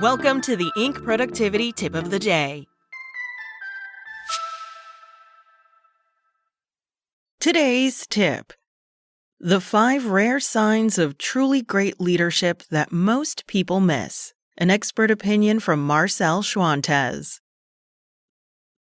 Welcome to the Inc. Productivity Tip of the Day. Today's tip: the 5 rare signs of truly great leadership that most people miss. An expert opinion from Marcel Schwantes.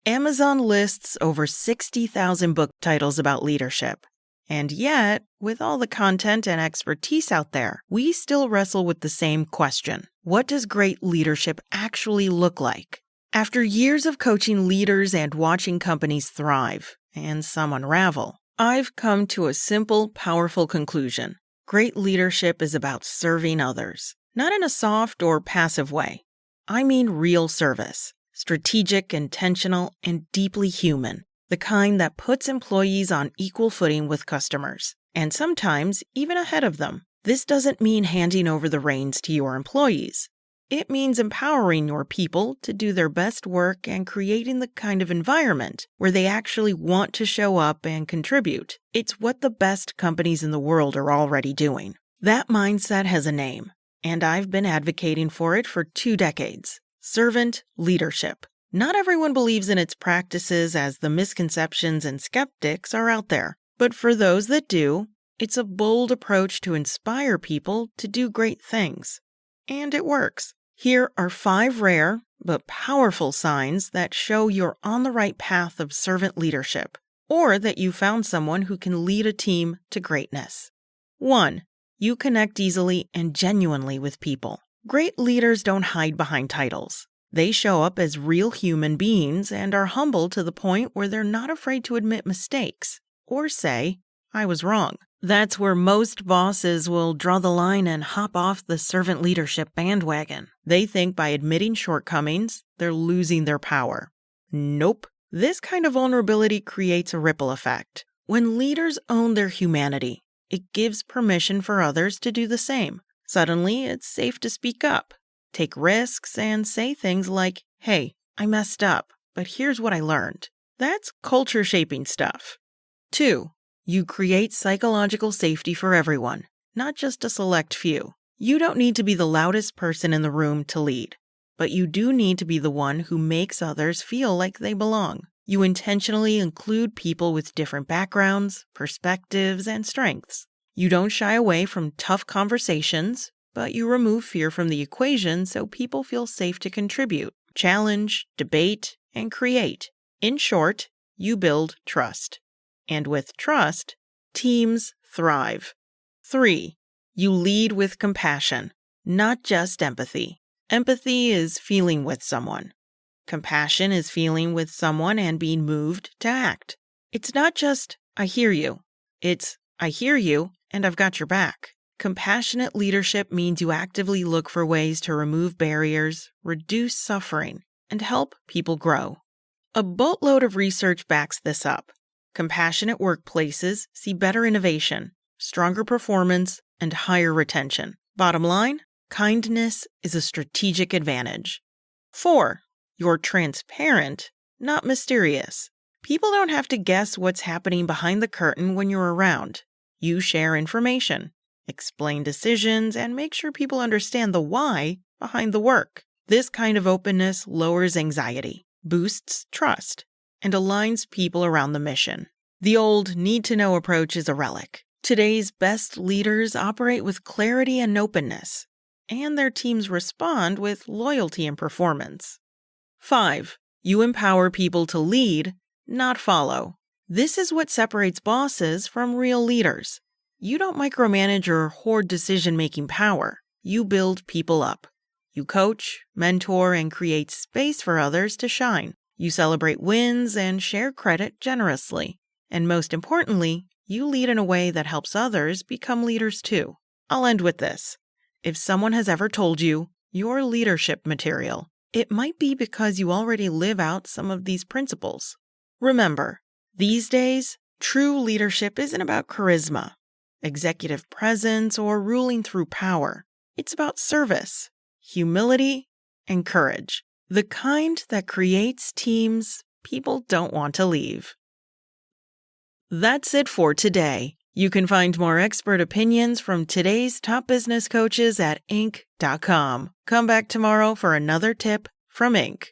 Amazon lists over 60,000 book titles about leadership. And yet, with all the content and expertise out there, we still wrestle with the same question. What does great leadership actually look like? After years of coaching leaders and watching companies thrive, and some unravel, I've come to a simple, powerful conclusion. Great leadership is about serving others, not in a soft or passive way. I mean real service, strategic, intentional, and deeply human. The kind that puts employees on equal footing with customers, and sometimes even ahead of them. This doesn't mean handing over the reins to your employees. It means empowering your people to do their best work and creating the kind of environment where they actually want to show up and contribute. It's what the best companies in the world are already doing. That mindset has a name, and I've been advocating for it for 2 decades. Servant leadership. Not everyone believes in its practices, as the misconceptions and skeptics are out there. But for those that do, it's a bold approach to inspire people to do great things. And it works. Here are 5 rare but powerful signs that show you're on the right path of servant leadership, or that you found someone who can lead a team to greatness. 1. You connect easily and genuinely with people. Great leaders don't hide behind titles. They show up as real human beings and are humble to the point where they're not afraid to admit mistakes or say, "I was wrong." That's where most bosses will draw the line and hop off the servant leadership bandwagon. They think by admitting shortcomings, they're losing their power. Nope. This kind of vulnerability creates a ripple effect. When leaders own their humanity, it gives permission for others to do the same. Suddenly, it's safe to speak up, take risks, and say things like, "Hey, I messed up, but here's what I learned." That's culture-shaping stuff. 2. You create psychological safety for everyone, not just a select few. You don't need to be the loudest person in the room to lead, but you do need to be the one who makes others feel like they belong. You intentionally include people with different backgrounds, perspectives, and strengths. You don't shy away from tough conversations, but you remove fear from the equation so people feel safe to contribute, challenge, debate, and create. In short, you build trust. And with trust, teams thrive. 3. You lead with compassion, not just empathy. Empathy is feeling with someone. Compassion is feeling with someone and being moved to act. It's not just, "I hear you." It's, "I hear you, and I've got your back." Compassionate leadership means you actively look for ways to remove barriers, reduce suffering, and help people grow. A boatload of research backs this up. Compassionate workplaces see better innovation, stronger performance, and higher retention. Bottom line, kindness is a strategic advantage. 4. You're transparent, not mysterious. People don't have to guess what's happening behind the curtain when you're around. You share information, explain decisions, and make sure people understand the why behind the work. This kind of openness lowers anxiety, boosts trust, and aligns people around the mission. The old need-to-know approach is a relic. Today's best leaders operate with clarity and openness, and their teams respond with loyalty and performance. 5. You empower people to lead, not follow. This is what separates bosses from real leaders. You don't micromanage or hoard decision-making power. You build people up. You coach, mentor, and create space for others to shine. You celebrate wins and share credit generously. And most importantly, you lead in a way that helps others become leaders too. I'll end with this. If someone has ever told you you're leadership material, it might be because you already live out some of these principles. Remember, these days, true leadership isn't about charisma, executive presence, or ruling through power. It's about service, humility, and courage. The kind that creates teams people don't want to leave. That's it for today. You can find more expert opinions from today's top business coaches at Inc.com. Come back tomorrow for another tip from Inc.